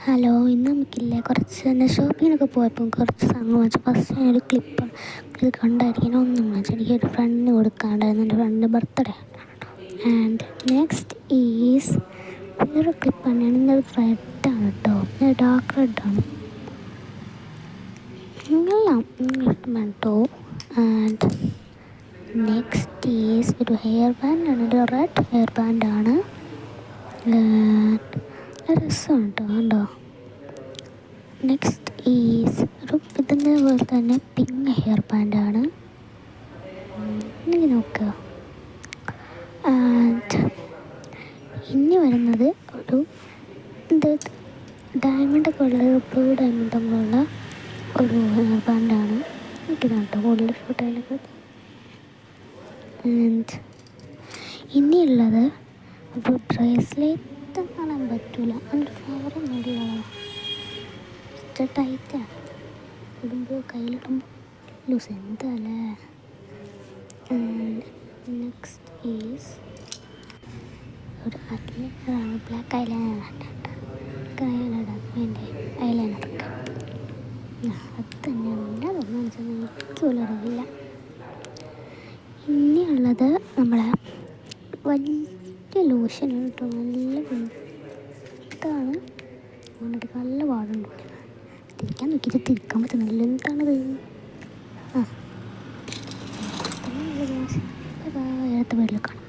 Hello, ഇന്ന് നമുക്കില്ലേ കുറച്ച് തന്നെ ഷോപ്പിങ്ങിനൊക്കെ പോയപ്പോൾ കുറച്ച് സാധനങ്ങൾ വാങ്ങിച്ചു. ഫസ്റ്റ് ഞാനൊരു ക്ലിപ്പ് ഇത് കണ്ടായിരിക്കണം ഒന്നും വാങ്ങിച്ചു. എനിക്കൊരു ഫ്രണ്ടിന് കൊടുക്കാണ്ടായിരുന്നു, എൻ്റെ ഫ്രണ്ടിൻ്റെ ബർത്ത്ഡേ. ആൻഡ് നെക്സ്റ്റ് ഈസ് വേറെ ക്ലിപ്പ് തന്നെയാണ്. ഇന്നൊരു റെഡാണ് കേട്ടോ, ഡാർക്ക് റെഡാണ്, എല്ലാം ഇഷ്ടമാണ് കേട്ടോ. ആൻഡ് നെക്സ്റ്റ് ഈസ് ഒരു ഹെയർ ബാൻഡാണ്, ഒരു റെഡ് ഹെയർ ബാൻഡാണ്. രസമാണ് കേട്ടോ, കണ്ടോ. നെക്സ്റ്റ് ഈസ് ഒരു ഇതിൻ്റെ പോലെ തന്നെ പിങ്ക് ഹെയർ ബാൻഡാണ്. ഇങ്ങനെ നോക്കുക. ആൻഡ് ഇനി വരുന്നത് ഒരു ഇത് ഡയമണ്ടൊക്കെ ഉള്ള ബ്ലൂ ഡയമണ്ടൊക്കെ ഉള്ള ഒരു ഹെയർ ബാൻഡാണ്. എനിക്കിതാണ് കേട്ടോ കൂടുതൽ ഇഷ്ടപ്പെട്ട അതിനൊക്കെ. ആൻഡ് ഇനിയുള്ളത് ഒരു ബ്രേസ്ലെറ്റ് കാണാൻ പറ്റില്ല, അതിൻ്റെ ഫ്ലവർ മൂടിയുള്ളതാണ്, ടൈറ്റാണ്, ഇടുമ്പോൾ കയ്യിലിടുമ്പോൾ ലൂസ് എന്തല്ലേ. നെക്സ്റ്റ് ഈസ് ഒരു ഐലൈനറാണ്, ബ്ലാക്ക് ഐലൈനറാണ്, ഐലൈനർ വേണ്ടേ, ഐലൈനറൊക്കെ അത് തന്നെയാണ്. എൻ്റെ അതൊന്നും വെച്ചാൽ എനിക്ക് പോലും അറിയില്ല. ഇനിയുള്ളത് നമ്മളെ വലിയ ലൂഷനാണ് കേട്ടോ, നല്ല ഇതാണ്, അതുകൊണ്ട് നല്ല പാടുണ്ട്. തിരിക്കാൻ നോക്കിയിട്ട് തിരിക്കാൻ പറ്റുന്നില്ല, എന്താണത്. അടുത്ത വീട്ടിൽ കാണാം.